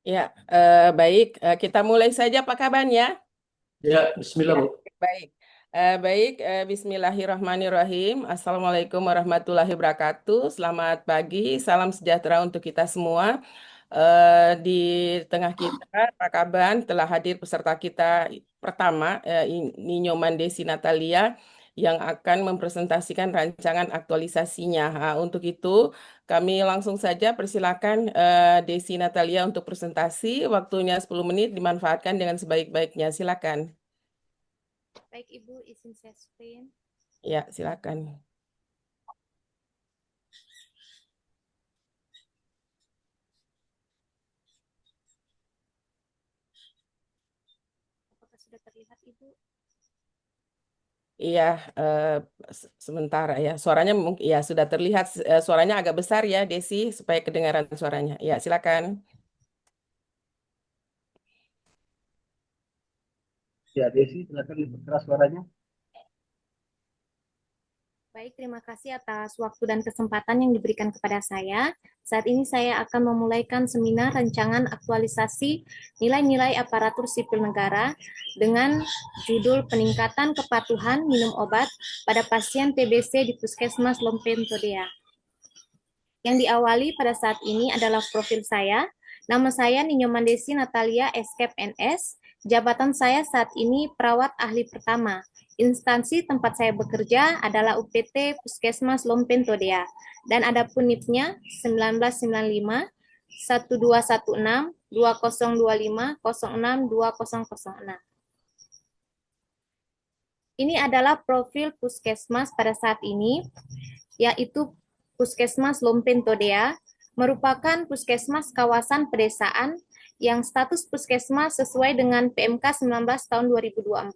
Ya, baik. Kita mulai saja Pak Kaban ya. Ya, Bismillah, Ya, Bu. baik. Baik, Bismillahirrahmanirrahim. Assalamualaikum warahmatullahi wabarakatuh. Selamat pagi, salam sejahtera untuk kita semua. Di tengah kita, Pak Kaban telah hadir peserta kita pertama, Ninyo Mandesi Natalia, yang akan mempresentasikan rancangan aktualisasinya. Untuk itu, kami langsung saja persilakan Desi Natalia untuk presentasi. Waktunya 10 menit dimanfaatkan dengan sebaik-baiknya. Silakan. Baik Ibu, izin saya screen. Ya, silakan. Apakah sudah terlihat Ibu? Iya, eh, sementara ya. Suaranya mungkin ya sudah terlihat, suaranya agak besar ya, Desi, supaya kedengaran suaranya. Ya, silakan. Ya, Desi, silakan diperkeras suaranya. Baik, terima kasih atas waktu dan kesempatan yang diberikan kepada saya. Saat ini saya akan memulaikan seminar rancangan aktualisasi nilai-nilai aparatur sipil negara dengan judul peningkatan kepatuhan minum obat pada pasien TBC di Puskesmas Lompen Todea. Yang diawali pada saat ini adalah profil saya. Nama saya Ninyo Mandesi Natalia Eskep NS. Jabatan saya saat ini perawat ahli pertama. Instansi tempat saya bekerja adalah UPT Puskesmas Lompen Todea. Dan ada punitnya 1995 1216 2025 06 2006. Ini adalah profil Puskesmas pada saat ini, yaitu Puskesmas Lompen Todea merupakan puskesmas kawasan pedesaan yang status puskesmas sesuai dengan PMK 19 tahun 2024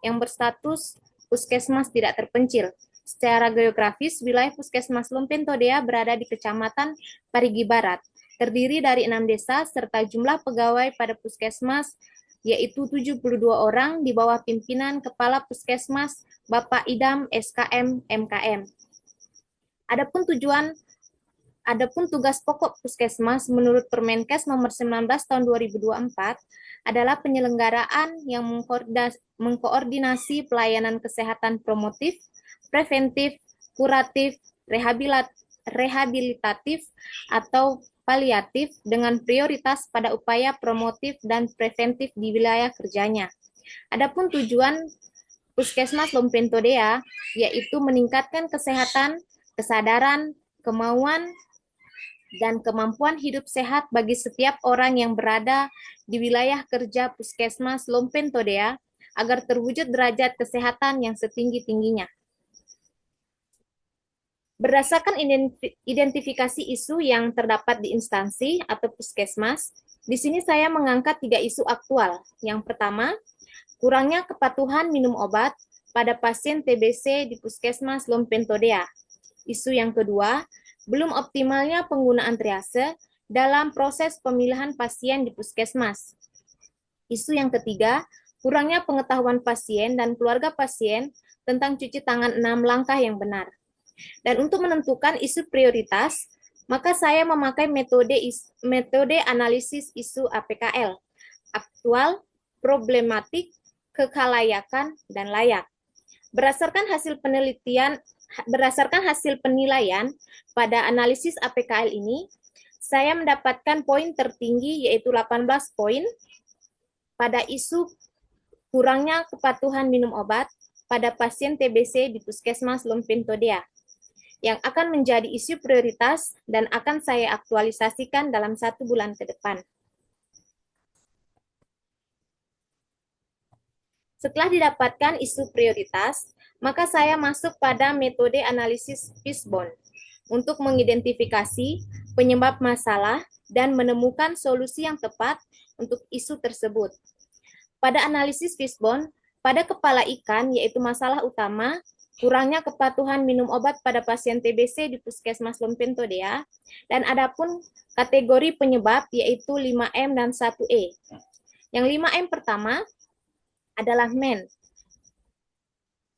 yang berstatus puskesmas tidak terpencil. Secara geografis, wilayah Puskesmas Lompen Todea berada di Kecamatan Parigi Barat, terdiri dari 6 desa serta jumlah pegawai pada puskesmas yaitu 72 orang di bawah pimpinan Kepala Puskesmas Bapak Idam SKM MKM. Adapun tugas pokok Puskesmas menurut Permenkes nomor 19 tahun 2024 adalah penyelenggaraan yang mengkoordinasi pelayanan kesehatan promotif, preventif, kuratif, rehabilitatif, atau paliatif dengan prioritas pada upaya promotif dan preventif di wilayah kerjanya. Adapun tujuan Puskesmas Lompen Todea yaitu meningkatkan kesehatan, kesadaran, kemauan, dan kemampuan hidup sehat bagi setiap orang yang berada di wilayah kerja Puskesmas Lompen Todea agar terwujud derajat kesehatan yang setinggi-tingginya. Berdasarkan identifikasi isu yang terdapat di instansi atau puskesmas, di sini saya mengangkat 3 isu aktual. Yang pertama, kurangnya kepatuhan minum obat pada pasien TBC di Puskesmas Lompen Todea. Isu yang kedua, belum optimalnya penggunaan triase dalam proses pemilihan pasien di puskesmas. Isu yang ketiga, kurangnya pengetahuan pasien dan keluarga pasien tentang cuci tangan 6 langkah yang benar. Dan untuk menentukan isu prioritas, maka saya memakai metode analisis isu APKL, aktual, problematik, kekalayakan, dan layak. Berdasarkan hasil penilaian pada analisis APKL ini, saya mendapatkan poin tertinggi yaitu 18 poin pada isu kurangnya kepatuhan minum obat pada pasien TBC di Puskesmas Lompen Todea, yang akan menjadi isu prioritas dan akan saya aktualisasikan dalam 1 bulan ke depan. Setelah didapatkan isu prioritas, maka saya masuk pada metode analisis Fishbone untuk mengidentifikasi penyebab masalah dan menemukan solusi yang tepat untuk isu tersebut. Pada analisis Fishbone, pada kepala ikan yaitu masalah utama kurangnya kepatuhan minum obat pada pasien TBC di Puskesmas Lompen Todea, dan adapun kategori penyebab yaitu 5M dan 1E. Yang 5M pertama adalah MEN,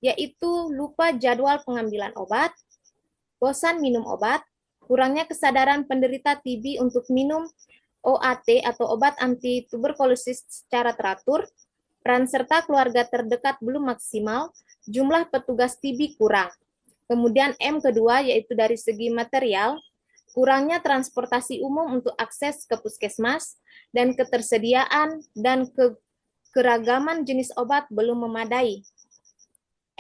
yaitu lupa jadwal pengambilan obat, bosan minum obat, kurangnya kesadaran penderita TB untuk minum OAT atau obat anti tuberkulosis secara teratur, peran serta keluarga terdekat belum maksimal, jumlah petugas TB kurang. Kemudian M kedua yaitu dari segi material, kurangnya transportasi umum untuk akses ke puskesmas dan ketersediaan dan keragaman jenis obat belum memadai.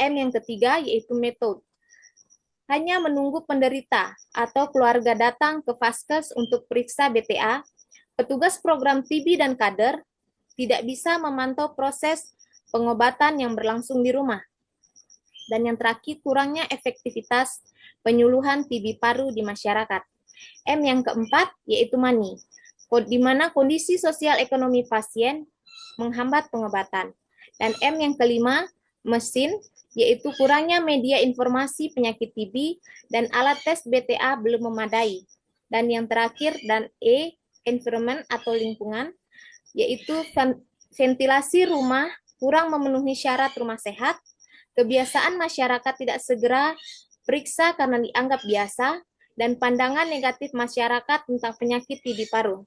M yang ketiga yaitu metode. Hanya menunggu penderita atau keluarga datang ke vaskes untuk periksa BTA, petugas program TB dan kader tidak bisa memantau proses pengobatan yang berlangsung di rumah. Dan yang terakhir, kurangnya efektivitas penyuluhan TB paru di masyarakat. M yang keempat yaitu money, di mana kondisi sosial ekonomi pasien menghambat pengobatan. Dan M yang kelima, mesin, yaitu kurangnya media informasi penyakit TB dan alat tes BTA belum memadai. Dan yang terakhir, dan E, environment atau lingkungan, yaitu ventilasi rumah kurang memenuhi syarat rumah sehat, kebiasaan masyarakat tidak segera periksa karena dianggap biasa, dan pandangan negatif masyarakat tentang penyakit TB paru.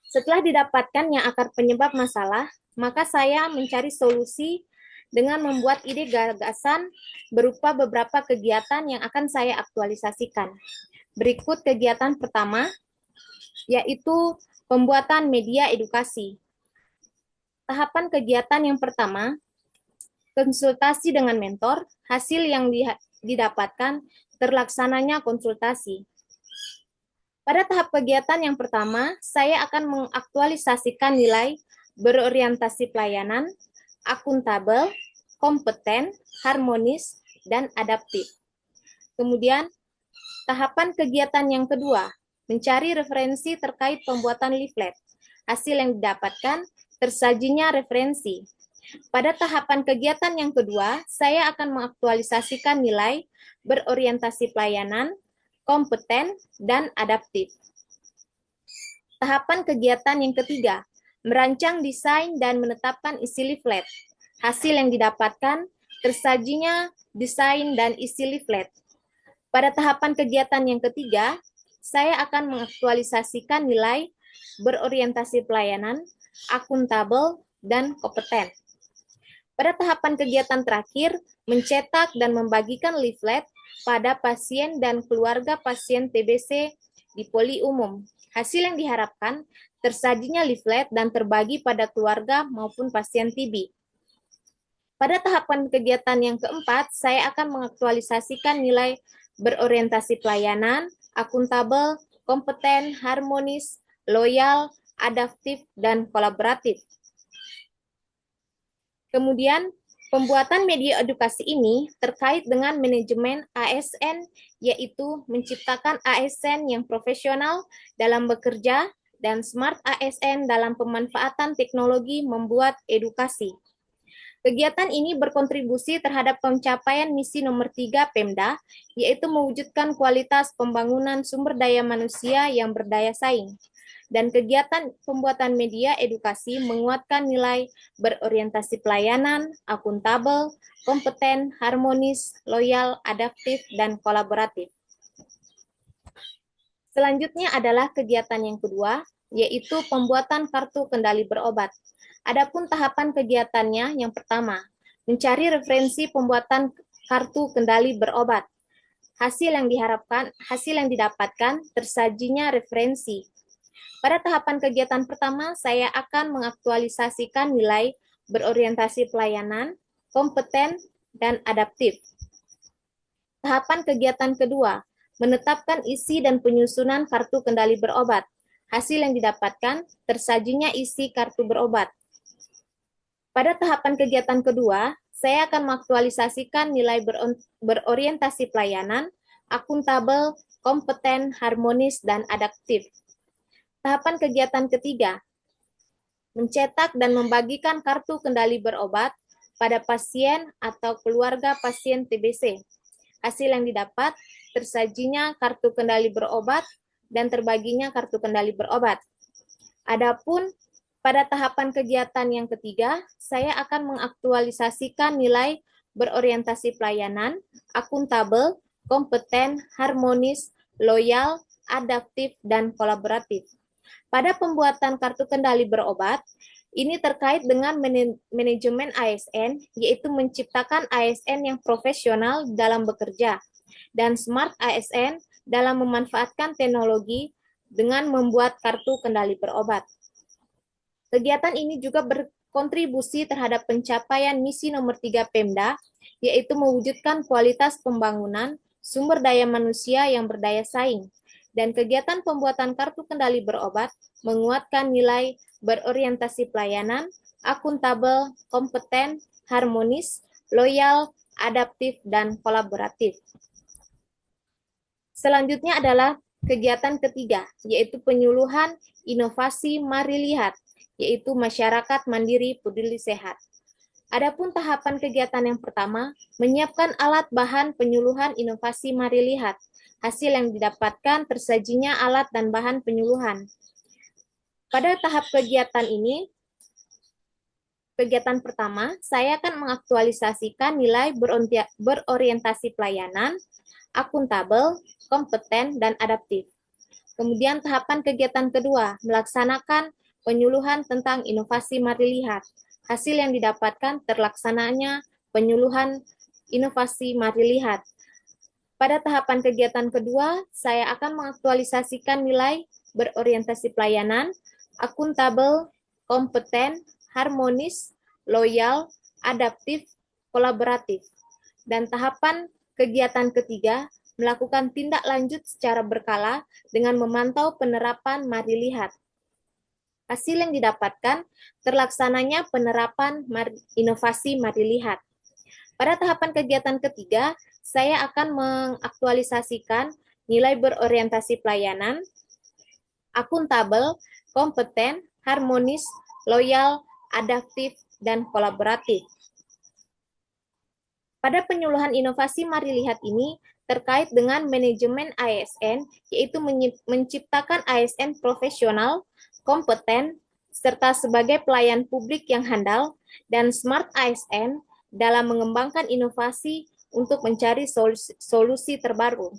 Setelah didapatkannya akar penyebab masalah, maka saya mencari solusi dengan membuat ide gagasan berupa beberapa kegiatan yang akan saya aktualisasikan. Berikut kegiatan pertama, yaitu pembuatan media edukasi. Tahapan kegiatan yang pertama, konsultasi dengan mentor, hasil yang didapatkan terlaksananya konsultasi. Pada tahap kegiatan yang pertama, saya akan mengaktualisasikan nilai berorientasi pelayanan, akuntabel, kompeten, harmonis, dan adaptif. Kemudian, tahapan kegiatan yang kedua, mencari referensi terkait pembuatan leaflet. Hasil yang didapatkan, tersajinya referensi. Pada tahapan kegiatan yang kedua, saya akan mengaktualisasikan nilai berorientasi pelayanan, kompeten, dan adaptif. Tahapan kegiatan yang ketiga, merancang desain dan menetapkan isi leaflet. Hasil yang didapatkan, tersajinya desain dan isi leaflet. Pada tahapan kegiatan yang ketiga, saya akan mengaktualisasikan nilai berorientasi pelayanan, akuntabel, dan kompeten. Pada tahapan kegiatan terakhir, mencetak dan membagikan leaflet pada pasien dan keluarga pasien TBC di poli umum. Hasil yang diharapkan, tersajinya leaflet dan terbagi pada keluarga maupun pasien TB. Pada tahapan kegiatan yang keempat, saya akan mengaktualisasikan nilai berorientasi pelayanan, akuntabel, kompeten, harmonis, loyal, adaptif, dan kolaboratif. Kemudian, pembuatan media edukasi ini terkait dengan manajemen ASN, yaitu menciptakan ASN yang profesional dalam bekerja dan smart ASN dalam pemanfaatan teknologi membuat edukasi. Kegiatan ini berkontribusi terhadap pencapaian misi nomor 3 Pemda, yaitu mewujudkan kualitas pembangunan sumber daya manusia yang berdaya saing. Dan kegiatan pembuatan media edukasi menguatkan nilai berorientasi pelayanan, akuntabel, kompeten, harmonis, loyal, adaptif, dan kolaboratif. Selanjutnya adalah kegiatan yang kedua, yaitu pembuatan kartu kendali berobat. Adapun tahapan kegiatannya yang pertama, mencari referensi pembuatan kartu kendali berobat. Hasil yang didapatkan tersajinya referensi. Pada tahapan kegiatan pertama, saya akan mengaktualisasikan nilai berorientasi pelayanan, kompeten, dan adaptif. Tahapan kegiatan kedua, menetapkan isi dan penyusunan kartu kendali berobat. Hasil yang didapatkan, tersajinya isi kartu berobat. Pada tahapan kegiatan kedua, saya akan mengaktualisasikan nilai berorientasi pelayanan, akuntabel, kompeten, harmonis, dan adaptif. Tahapan kegiatan ketiga, mencetak dan membagikan kartu kendali berobat pada pasien atau keluarga pasien TBC. Hasil yang didapat, tersajinya kartu kendali berobat dan terbaginya kartu kendali berobat. Adapun pada tahapan kegiatan yang ketiga, saya akan mengaktualisasikan nilai berorientasi pelayanan, akuntabel, kompeten, harmonis, loyal, adaptif, dan kolaboratif. Pada pembuatan kartu kendali berobat, ini terkait dengan manajemen ASN, yaitu menciptakan ASN yang profesional dalam bekerja, dan smart ASN dalam memanfaatkan teknologi dengan membuat kartu kendali berobat. Kegiatan ini juga berkontribusi terhadap pencapaian misi nomor 3 Pemda, yaitu mewujudkan kualitas pembangunan sumber daya manusia yang berdaya saing. Dan kegiatan pembuatan kartu kendali berobat menguatkan nilai berorientasi pelayanan, akuntabel, kompeten, harmonis, loyal, adaptif, dan kolaboratif. Selanjutnya adalah kegiatan ketiga, yaitu penyuluhan inovasi Mari Lihat, yaitu masyarakat mandiri peduli sehat. Adapun tahapan kegiatan yang pertama, menyiapkan alat bahan penyuluhan inovasi Mari Lihat. Hasil yang didapatkan tersajinya alat dan bahan penyuluhan. Pada tahap kegiatan ini, kegiatan pertama, saya akan mengaktualisasikan nilai berorientasi pelayanan, akuntabel, kompeten, dan adaptif. Kemudian tahapan kegiatan kedua, melaksanakan penyuluhan tentang inovasi Mari Lihat. Hasil yang didapatkan terlaksananya penyuluhan inovasi Mari Lihat. Pada tahapan kegiatan kedua, saya akan mengaktualisasikan nilai berorientasi pelayanan, akuntabel, kompeten, harmonis, loyal, adaptif, kolaboratif. Dan tahapan kegiatan ketiga, melakukan tindak lanjut secara berkala dengan memantau penerapan Mari Lihat. Hasil yang didapatkan terlaksananya penerapan inovasi Mari Lihat. Pada tahapan kegiatan ketiga, saya akan mengaktualisasikan nilai berorientasi pelayanan, akuntabel, kompeten, harmonis, loyal, adaptif, dan kolaboratif. Pada penyuluhan inovasi Mari Lihat ini terkait dengan manajemen ASN, yaitu menciptakan ASN profesional, kompeten, serta sebagai pelayan publik yang handal, dan smart ASN dalam mengembangkan inovasi untuk mencari solusi terbaru.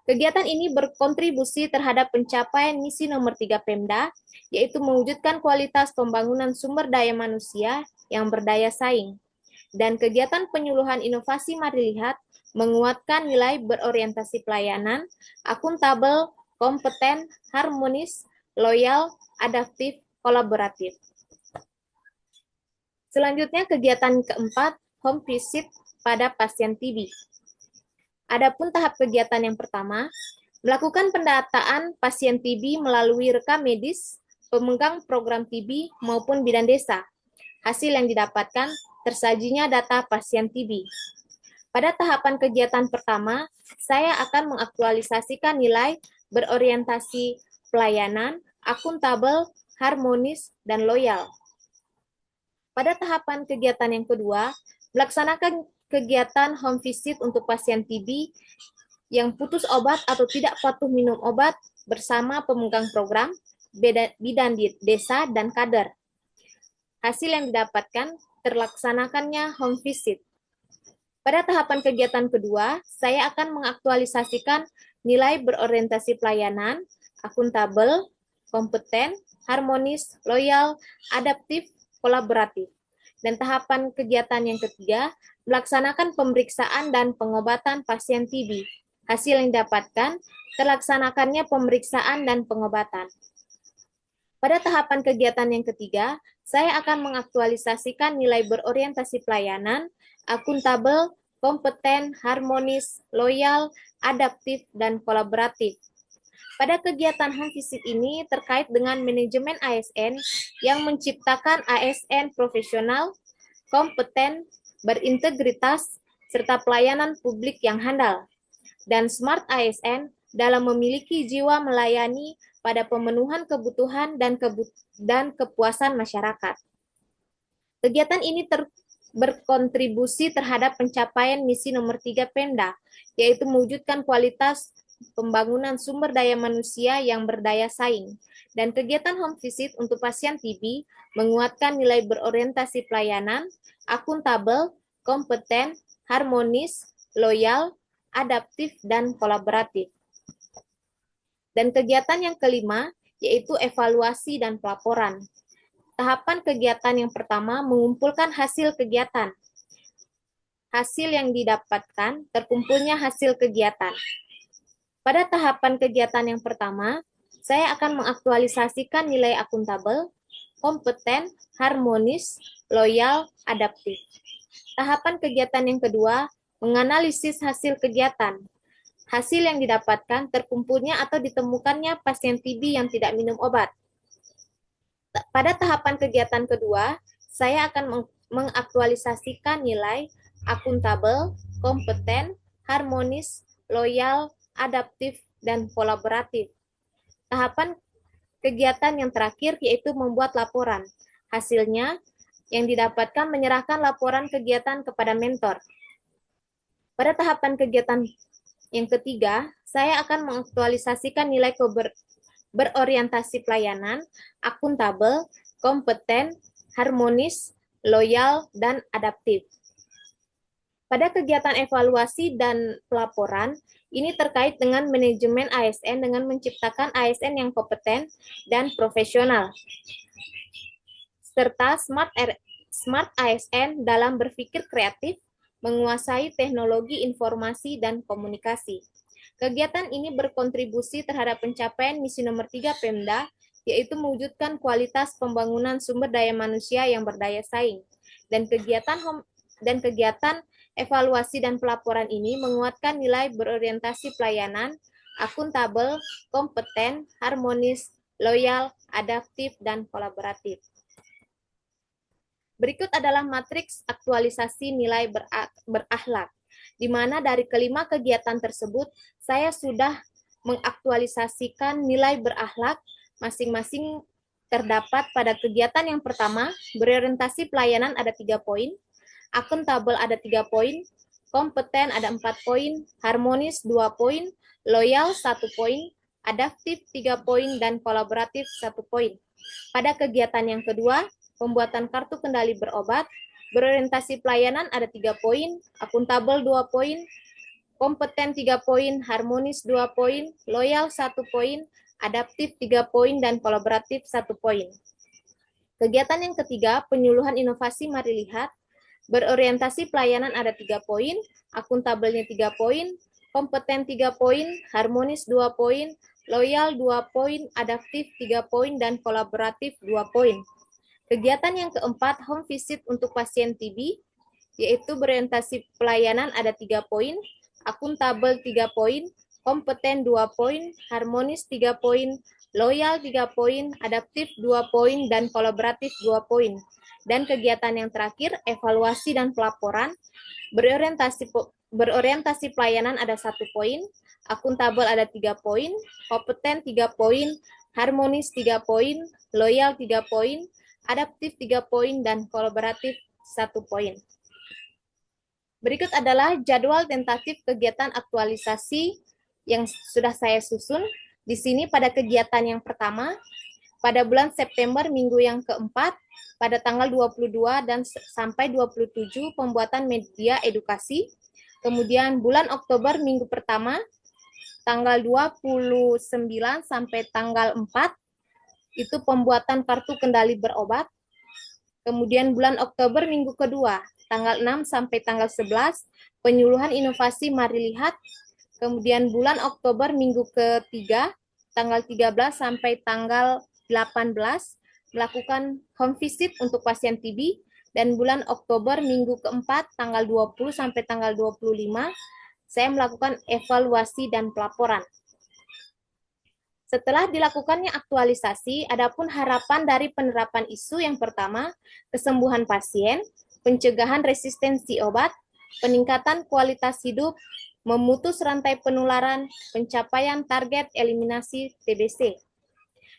Kegiatan ini berkontribusi terhadap pencapaian misi nomor 3 Pemda, yaitu mewujudkan kualitas pembangunan sumber daya manusia yang berdaya saing. Dan kegiatan penyuluhan inovasi Mari Lihat menguatkan nilai berorientasi pelayanan, akuntabel, kompeten, harmonis, loyal, adaptif, kolaboratif. Selanjutnya kegiatan keempat, home visit pada pasien TB. Adapun tahap kegiatan yang pertama, melakukan pendataan pasien TB melalui rekam medis, pemegang program TB maupun bidan desa. Hasil yang didapatkan tersajinya data pasien TB. Pada tahapan kegiatan pertama, saya akan mengaktualisasikan nilai berorientasi pelayanan, akuntabel, harmonis, dan loyal. Pada tahapan kegiatan yang kedua, melaksanakan kegiatan home visit untuk pasien TB yang putus obat atau tidak patuh minum obat bersama pemegang program, bidan desa, dan kader. Hasil yang didapatkan terlaksanakannya home visit. Pada tahapan kegiatan kedua, saya akan mengaktualisasikan nilai berorientasi pelayanan, akuntabel, kompeten, harmonis, loyal, adaptif, kolaboratif. Dan tahapan kegiatan yang ketiga, melaksanakan pemeriksaan dan pengobatan pasien TB. Hasil yang didapatkan, terlaksanakannya pemeriksaan dan pengobatan. Pada tahapan kegiatan yang ketiga, saya akan mengaktualisasikan nilai berorientasi pelayanan, akuntabel, kompeten, harmonis, loyal, adaptif, dan kolaboratif. Pada kegiatan home visit ini terkait dengan manajemen ASN yang menciptakan ASN profesional, kompeten, berintegritas, serta pelayanan publik yang handal. Dan smart ASN dalam memiliki jiwa melayani pada pemenuhan kebutuhan dan kepuasan masyarakat. Kegiatan ini berkontribusi terhadap pencapaian misi nomor 3 Pemda, yaitu mewujudkan kualitas pembangunan sumber daya manusia yang berdaya saing. Dan kegiatan home visit untuk pasien TB menguatkan nilai berorientasi pelayanan, akuntabel, kompeten, harmonis, loyal, adaptif, dan kolaboratif. Dan kegiatan yang kelima, yaitu evaluasi dan pelaporan. Tahapan kegiatan yang pertama mengumpulkan hasil kegiatan. Hasil yang didapatkan, terkumpulnya hasil kegiatan. Pada tahapan kegiatan yang pertama, saya akan mengaktualisasikan nilai akuntabel, kompeten, harmonis, loyal, adaptif. Tahapan kegiatan yang kedua, menganalisis hasil kegiatan. Hasil yang didapatkan, terkumpulnya atau ditemukannya pasien TB yang tidak minum obat. Pada tahapan kegiatan kedua, saya akan mengaktualisasikan nilai akuntabel, kompeten, harmonis, loyal, adaptif, dan kolaboratif. Tahapan kegiatan yang terakhir yaitu membuat laporan. Hasilnya, yang didapatkan menyerahkan laporan kegiatan kepada mentor. Pada tahapan kegiatan yang ketiga, saya akan mengaktualisasikan nilai berorientasi pelayanan, akuntabel, kompeten, harmonis, loyal, dan adaptif. Pada kegiatan evaluasi dan pelaporan, ini terkait dengan manajemen ASN dengan menciptakan ASN yang kompeten dan profesional, serta smart ASN dalam berpikir kreatif, menguasai teknologi informasi dan komunikasi. Kegiatan ini berkontribusi terhadap pencapaian misi nomor 3 Pemda, yaitu mewujudkan kualitas pembangunan sumber daya manusia yang berdaya saing. Dan kegiatan evaluasi dan pelaporan ini menguatkan nilai berorientasi pelayanan, akuntabel, kompeten, harmonis, loyal, adaptif, dan kolaboratif. Berikut adalah matriks aktualisasi nilai berakhlak, di mana dari kelima kegiatan tersebut, saya sudah mengaktualisasikan nilai berakhlak masing-masing terdapat pada kegiatan yang pertama, berorientasi pelayanan ada 3 poin, akuntabel ada 3 poin, kompeten ada 4 poin, harmonis 2 poin, loyal 1 poin, adaptif 3 poin, dan kolaboratif 1 poin. Pada kegiatan yang kedua, pembuatan kartu kendali berobat, berorientasi pelayanan ada 3 poin, akuntabel 2 poin, kompeten 3 poin, harmonis 2 poin, loyal 1 poin, adaptif 3 poin, dan kolaboratif 1 poin. Kegiatan yang ketiga, penyuluhan inovasi mari lihat, berorientasi pelayanan ada 3 poin, akuntabelnya 3 poin, kompeten 3 poin, harmonis 2 poin, loyal 2 poin, adaptif 3 poin, dan kolaboratif 2 poin. Kegiatan yang keempat, home visit untuk pasien TB, yaitu berorientasi pelayanan ada 3 poin, akuntabel 3 poin, kompeten 2 poin, harmonis 3 poin, loyal 3 poin, adaptif 2 poin, dan kolaboratif 2 poin. Dan kegiatan yang terakhir, evaluasi dan pelaporan, berorientasi pelayanan ada 1 poin, akuntabel ada 3 poin, kompeten 3 poin, harmonis 3 poin, loyal 3 poin, adaptif 3 poin, dan kolaboratif 1 poin. Berikut adalah jadwal tentatif kegiatan aktualisasi yang sudah saya susun. Di sini pada kegiatan yang pertama, pada bulan September minggu yang keempat, pada tanggal 22 dan sampai 27 pembuatan media edukasi. Kemudian bulan Oktober minggu pertama, tanggal 29 sampai tanggal 4, itu pembuatan kartu kendali berobat. Kemudian bulan Oktober minggu kedua, tanggal 6 sampai tanggal 11, penyuluhan inovasi mari lihat. Kemudian bulan Oktober minggu ketiga, tanggal 13 sampai tanggal 18, melakukan home visit untuk pasien TB. Dan bulan Oktober minggu keempat, tanggal 20 sampai tanggal 25, saya melakukan evaluasi dan pelaporan. Setelah dilakukannya aktualisasi, adapun harapan dari penerapan isu yang pertama, kesembuhan pasien, pencegahan resistensi obat, peningkatan kualitas hidup, memutus rantai penularan, pencapaian target eliminasi TBC.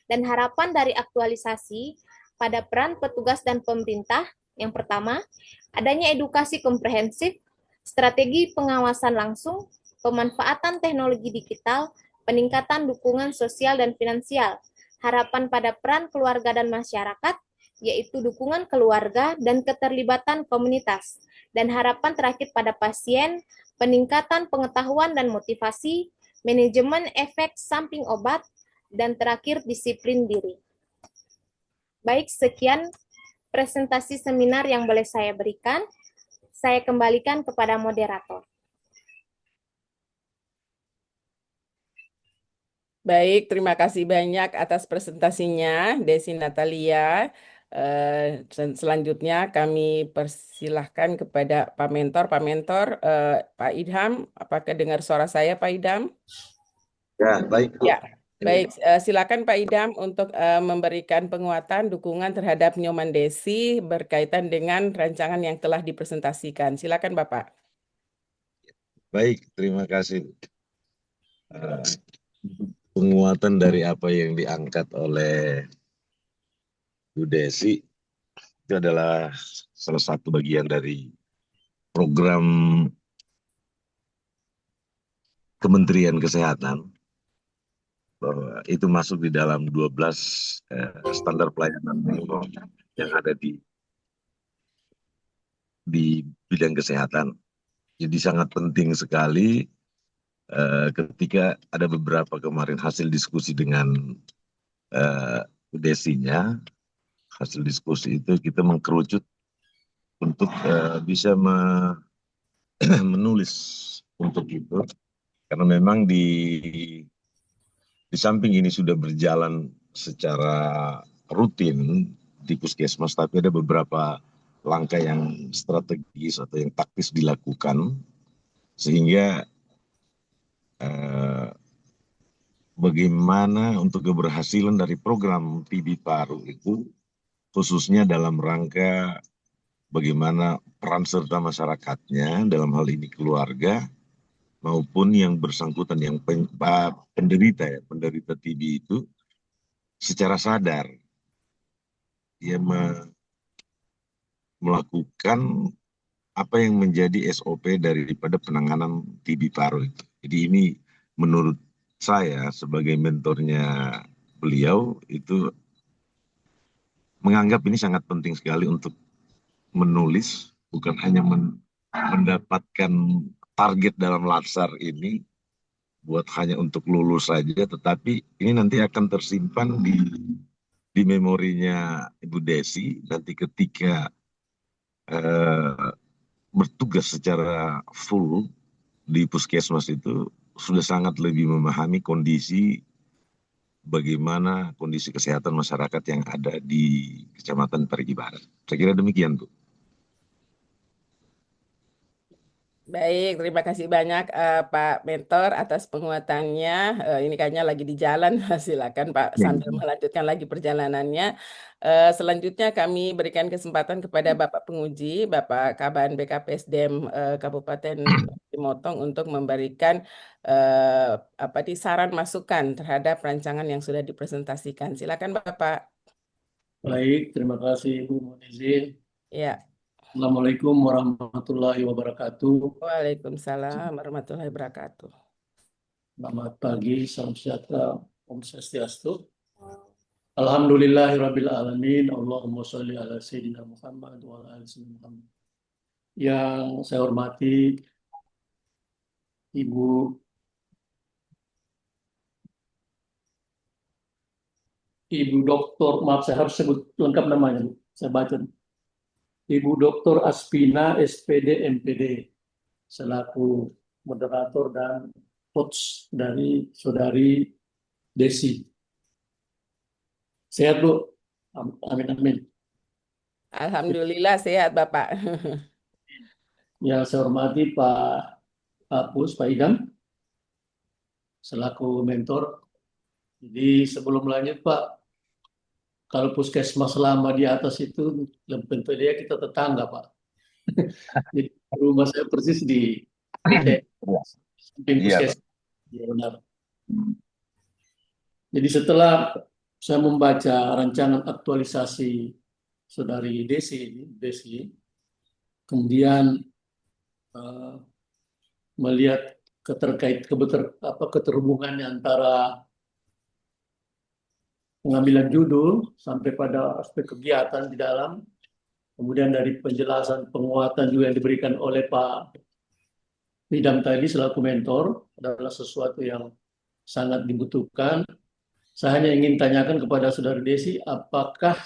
Dan harapan dari aktualisasi pada peran petugas dan pemerintah, yang pertama, adanya edukasi komprehensif, strategi pengawasan langsung, pemanfaatan teknologi digital, peningkatan dukungan sosial dan finansial, harapan pada peran keluarga dan masyarakat, yaitu dukungan keluarga dan keterlibatan komunitas, dan harapan terakhir pada pasien, peningkatan pengetahuan dan motivasi, manajemen efek samping obat, dan terakhir disiplin diri. Baik, sekian presentasi seminar yang boleh saya berikan. Saya kembalikan kepada moderator. Baik, terima kasih banyak atas presentasinya, Desi Natalia. Selanjutnya kami persilahkan kepada Pak Mentor. Pak Mentor, Pak Idham, apakah dengar suara saya, Pak Idham? Ya, baik, Bu. Ya, baik. Silakan Pak Idham untuk memberikan penguatan dukungan terhadap Nyoman Desi berkaitan dengan rancangan yang telah dipresentasikan. Silakan Bapak. Baik, terima kasih. Eh, Penguatan dari apa yang diangkat oleh Bu Desi itu adalah salah satu bagian dari program Kementerian Kesehatan, bahwa itu masuk di dalam 12 standar pelayanan minimum yang ada di bidang kesehatan. Jadi sangat penting sekali ketika ada beberapa kemarin hasil diskusi dengan Bu Desinya, hasil diskusi itu kita mengkerucut untuk bisa menulis untuk itu, karena memang di samping ini sudah berjalan secara rutin di puskesmas, tapi ada beberapa langkah yang strategis atau yang taktis dilakukan sehingga bagaimana untuk keberhasilan dari program TB Paru itu, khususnya dalam rangka bagaimana peran serta masyarakatnya, dalam hal ini keluarga, maupun yang bersangkutan, yang penderita TB itu secara sadar dia melakukan apa yang menjadi SOP daripada penanganan TB paru itu. Jadi ini menurut saya sebagai mentornya beliau itu menganggap ini sangat penting sekali untuk menulis, bukan hanya mendapatkan target dalam latsar ini buat hanya untuk lulus saja, tetapi ini nanti akan tersimpan di memorinya Ibu Desi nanti ketika bertugas secara full di puskesmas itu sudah sangat lebih memahami bagaimana kondisi kesehatan masyarakat yang ada di Kecamatan Parigi Barat. Saya kira demikian, Bu. Baik, terima kasih banyak Pak Mentor atas penguatannya. Ini kayaknya lagi di jalan, silakan Pak sambil melanjutkan lagi perjalanannya. Selanjutnya kami berikan kesempatan kepada Bapak Penguji, Bapak Kaban BKPSDM Kabupaten Motong untuk memberikan saran masukan terhadap rancangan yang sudah dipresentasikan. Silakan Bapak. Baik, terima kasih Bu Izin. Ya. Assalamualaikum warahmatullahi wabarakatuh. Waalaikumsalam warahmatullahi wabarakatuh. Selamat pagi, salam sejahtera, Om Swastiastu. Alhamdulillahirabbil alamin. Allahumma sholli ala sayyidina Muhammad wa ala ali sayyidina Muhammad. Yang saya hormati Ibu Doktor, maaf saya harus sebut lengkap namanya, Bu. Saya baca. Ibu Doktor Aspina SPD MPD selaku moderator dan coach dari Saudari Desi. Sehat, Bu? Amin, amin. Alhamdulillah sehat Bapak. Yang saya hormati Pak Pus, Pak Idam, selaku mentor. Jadi sebelum lanjut Pak, kalau puskesmas selama di atas itu, tentu dia kita tetangga Pak. Jadi rumah saya persis di samping puskesmas. Ya, benar. Jadi setelah saya membaca rancangan aktualisasi Saudari Desi, kemudian melihat keterhubungannya antara pengambilan judul sampai pada aspek kegiatan di dalam, kemudian dari penjelasan penguatan juga yang diberikan oleh Pak Idam tadi selaku mentor adalah sesuatu yang sangat dibutuhkan Saya hanya ingin tanyakan kepada Saudara Desi, apakah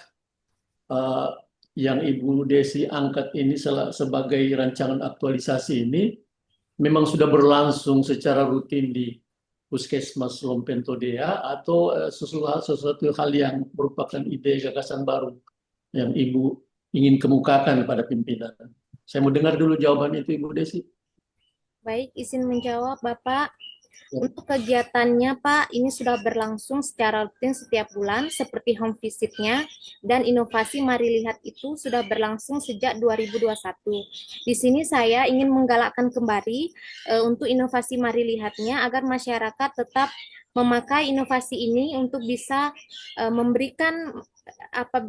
eh, yang Ibu Desi angkat ini sebagai rancangan aktualisasi ini memang sudah berlangsung secara rutin di Puskesmas Lompento Dea, atau sesuatu hal yang merupakan ide gagasan baru yang Ibu ingin kemukakan pada pimpinan? Saya mau dengar dulu jawaban itu, Ibu Desi. Baik, izin menjawab, Bapak. Ya. Untuk kegiatannya, Pak, ini sudah berlangsung secara rutin setiap bulan, seperti home visit-nya, dan inovasi Mari Lihat itu sudah berlangsung sejak 2021. Di sini saya ingin menggalakkan kembali untuk inovasi Mari Lihatnya, agar masyarakat tetap memakai inovasi ini untuk bisa memberikan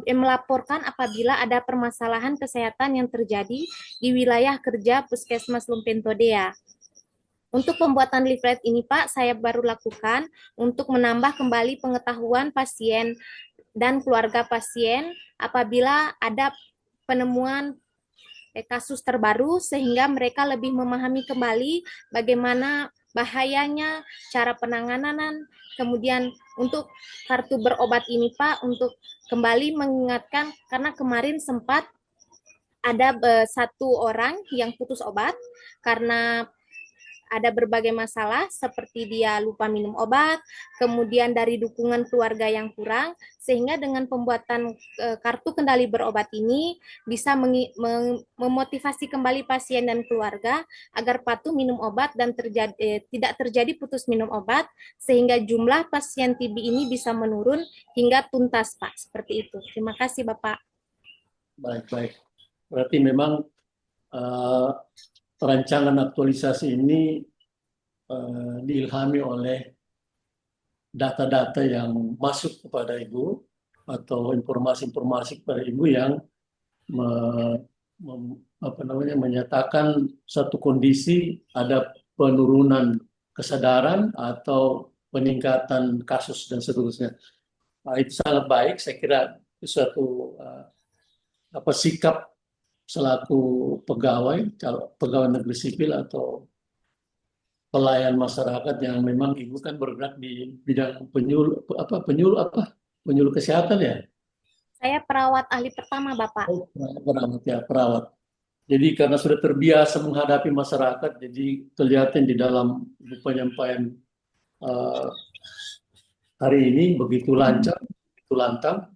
melaporkan apabila ada permasalahan kesehatan yang terjadi di wilayah kerja Puskesmas Lumpento Dea. Untuk pembuatan leaflet ini, Pak, saya baru lakukan untuk menambah kembali pengetahuan pasien dan keluarga pasien apabila ada penemuan kasus terbaru, sehingga mereka lebih memahami kembali bagaimana bahayanya, cara penanganan, kemudian untuk kartu berobat ini, Pak, untuk kembali mengingatkan, karena kemarin sempat ada satu orang yang putus obat karena ada berbagai masalah seperti dia lupa minum obat, kemudian dari dukungan keluarga yang kurang, sehingga dengan pembuatan kartu kendali berobat ini bisa memotivasi kembali pasien dan keluarga agar patuh minum obat dan tidak terjadi putus minum obat, sehingga jumlah pasien TB ini bisa menurun hingga tuntas, Pak. Seperti itu. Terima kasih, Bapak. Baik. Berarti memang rancangan aktualisasi ini diilhami oleh data-data yang masuk kepada Ibu, atau informasi-informasi kepada Ibu yang menyatakan satu kondisi ada penurunan kesadaran atau peningkatan kasus dan seterusnya. Itu sangat baik. Saya kira itu suatu sikap selaku pegawai negeri sipil atau pelayan masyarakat yang memang Ibu kan bergerak di bidang penyuluh kesehatan ya. Saya perawat ahli pertama, Bapak. Oh, perawat. Jadi karena sudah terbiasa menghadapi masyarakat, jadi kelihatan di dalam penyampaian hari ini begitu lancar, begitu lantang,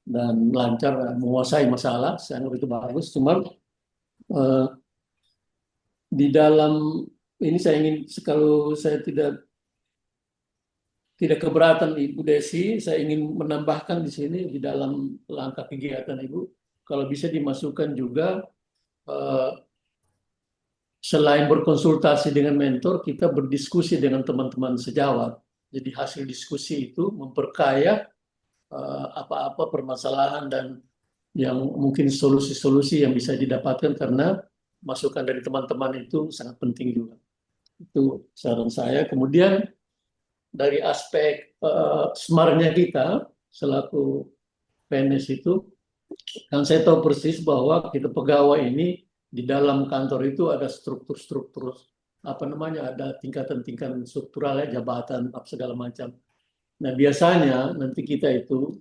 dan lancar menguasai masalah. Saya anggap itu bagus. Cuma di dalam ini saya ingin, kalau saya tidak keberatan Ibu Desi, saya ingin menambahkan di sini di dalam langkah kegiatan Ibu, kalau bisa dimasukkan juga selain berkonsultasi dengan mentor, kita berdiskusi dengan teman-teman sejawat. Jadi hasil diskusi itu memperkaya apa-apa permasalahan dan yang mungkin solusi-solusi yang bisa didapatkan, karena masukan dari teman-teman itu sangat penting juga. Itu saran saya. Kemudian dari aspek smartnya kita selaku PNS itu, kan saya tahu persis bahwa kita pegawai ini di dalam kantor itu ada struktur-struktur, ada tingkatan-tingkatan struktural ya, jabatan, segala macam. Nah, biasanya nanti kita itu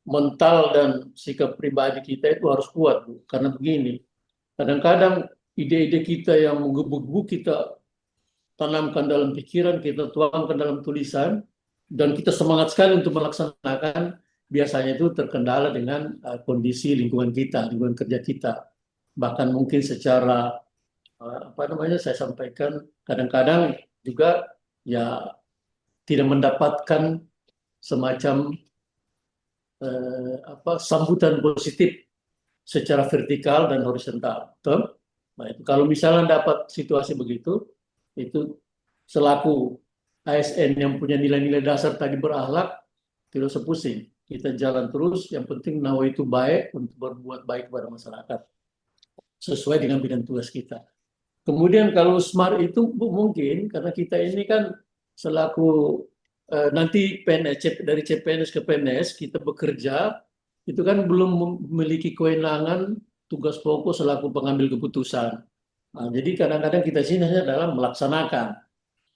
mental dan sikap pribadi kita itu harus kuat, Bu. Karena begini, kadang-kadang ide-ide kita yang menggebu-gebu kita tanamkan dalam pikiran, kita tuangkan dalam tulisan, dan kita semangat sekali untuk melaksanakan, biasanya itu terkendala dengan kondisi lingkungan kita, lingkungan kerja kita. Bahkan mungkin secara, saya sampaikan, kadang-kadang juga ya tidak mendapatkan semacam sambutan positif secara vertikal dan horizontal. Betul? Nah, itu kalau misalnya dapat situasi begitu, itu selaku ASN yang punya nilai-nilai dasar tadi berakhlak, tidak usah pusing. Kita jalan terus, yang penting nawa itu baik untuk berbuat baik kepada masyarakat sesuai dengan bidang tugas kita. Kemudian kalau smart itu mungkin karena kita ini kan selaku nanti PNS, dari CPNS ke PNS kita bekerja, itu kan belum memiliki kewenangan tugas pokok selaku pengambil keputusan. Nah, jadi kadang-kadang kita sini hanya dalam melaksanakan.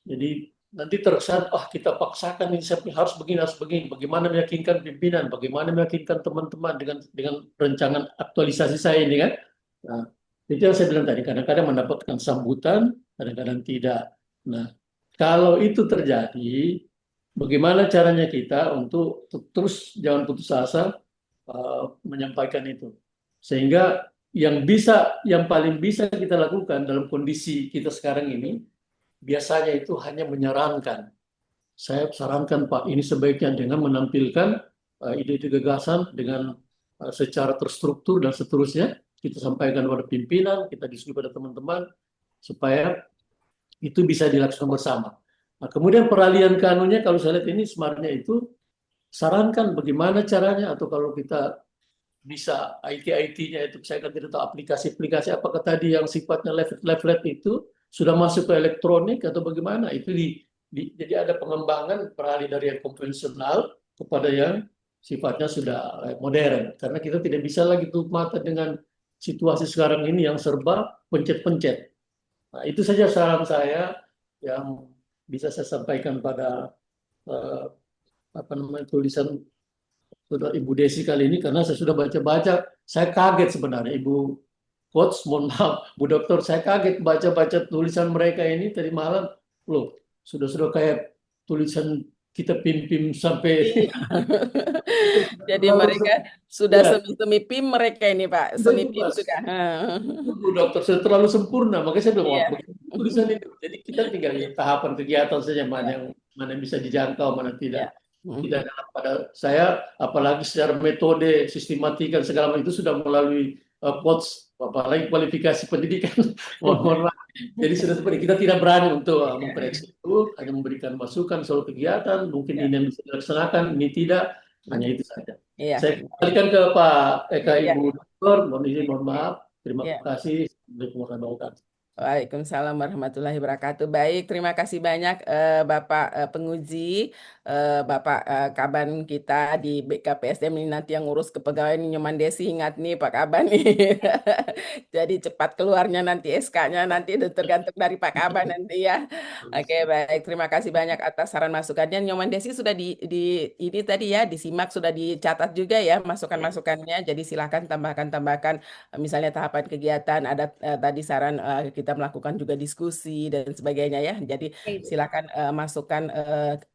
Jadi nanti terkesan, kita paksakan ini harus begini, harus begini. Bagaimana meyakinkan pimpinan, bagaimana meyakinkan teman-teman dengan rencangan aktualisasi saya ini kan. Nah, itu yang saya bilang tadi, kadang-kadang mendapatkan sambutan, kadang-kadang tidak. Nah, kalau itu terjadi, bagaimana caranya kita untuk terus jangan putus asa menyampaikan itu. Sehingga yang paling bisa kita lakukan dalam kondisi kita sekarang ini, biasanya itu hanya menyarankan. Saya sarankan Pak, ini sebaiknya dengan menampilkan ide-ide gagasan dengan secara terstruktur dan seterusnya. Kita sampaikan kepada pimpinan, kita diskusi pada teman-teman, supaya itu bisa dilaksanakan bersama. Nah, kemudian peralihan ke anunya, kalau saya lihat ini smartnya itu, sarankan bagaimana caranya, atau kalau kita bisa IT-nya itu, saya kan tidak tahu aplikasi-aplikasi apakah tadi yang sifatnya leaflet itu sudah masuk ke elektronik atau bagaimana, itu jadi ada pengembangan beralih dari yang konvensional kepada yang sifatnya sudah modern, karena kita tidak bisa lagi tutup mata dengan situasi sekarang ini yang serba pencet-pencet. Nah, itu saja saran saya yang bisa saya sampaikan pada tulisan Saudara Ibu Desi kali ini, karena saya sudah baca-baca, saya kaget sebenarnya Ibu Coach, mohon maaf, Bu Dokter, saya kaget baca-baca tulisan mereka ini tadi malam, loh, sudah kayak tulisan kita pim-pim sampai Jadi terlalu mereka sudah ya, semi-semi PIM mereka ini Pak, semi itu PIM Mas. sudah. Bu Dokter sudah terlalu sempurna, makanya saya bilang, wah, Iya. begitu tulisan itu. Jadi kita tinggal di tahapan kegiatan saja, Iya. mana yang bisa dijangkau, mana Iya. tidak. Tidak dalam pada saya, apalagi secara metode, sistematika segala macam itu sudah melalui coach, apalagi kualifikasi pendidikan. Mohon maaf. Jadi sudah seperti kita tidak berani untuk memprediksi itu, hanya memberikan masukan soal kegiatan, mungkin Iya. ini yang bisa dilaksanakan, ini tidak, hanya itu saja. Iya. Saya kembalikan ke Pak Iya. Ibu Dokter, mohon maaf, terima Iya. kasih. Assalamualaikum warahmatullahi wabarakatuh. Waalaikumsalam warahmatullahi wabarakatuh. Baik, terima kasih banyak Bapak penguji, Bapak Kaban kita di BKPSDM ini nanti yang ngurus kepegawaian Nyoman Desi. Ingat nih Pak Kaban nih. Jadi cepat keluarnya nanti SK-nya nanti tergantung dari Pak Kaban nanti ya. Oke, baik. Terima kasih banyak atas saran masukannya. Nyoman Desi sudah di ini tadi ya disimak, sudah dicatat juga ya masukan-masukannya. Jadi silakan tambahkan misalnya tahapan kegiatan, ada tadi saran kita melakukan juga diskusi dan sebagainya ya. Jadi Oke, Ibu. silakan masukkan,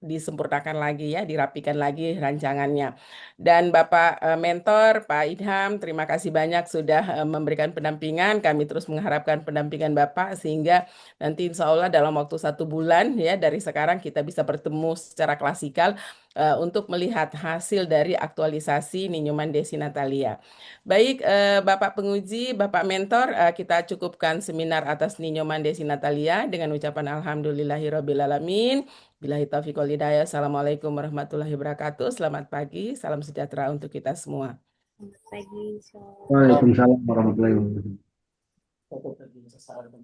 disempurnakan lagi ya, dirapikan lagi rancangannya. Dan Bapak Mentor, Pak Idham, terima kasih banyak sudah memberikan pendampingan. Kami terus mengharapkan pendampingan Bapak sehingga nanti insya Allah dalam waktu 1 bulan ya dari sekarang kita bisa bertemu secara klasikal untuk melihat hasil dari aktualisasi Ninyoman Desi Natalia. Baik, Bapak penguji, Bapak mentor, kita cukupkan seminar atas Ninyoman Desi Natalia dengan ucapan Alhamdulillahirrabbilalamin. Billahi taufiq wal hidayah. Assalamualaikum warahmatullahi wabarakatuh. Selamat pagi, salam sejahtera untuk kita semua. Selamat pagi. Shalom. Waalaikumsalam warahmatullahi wabarakatuh. Pokok tadi saya sarankan.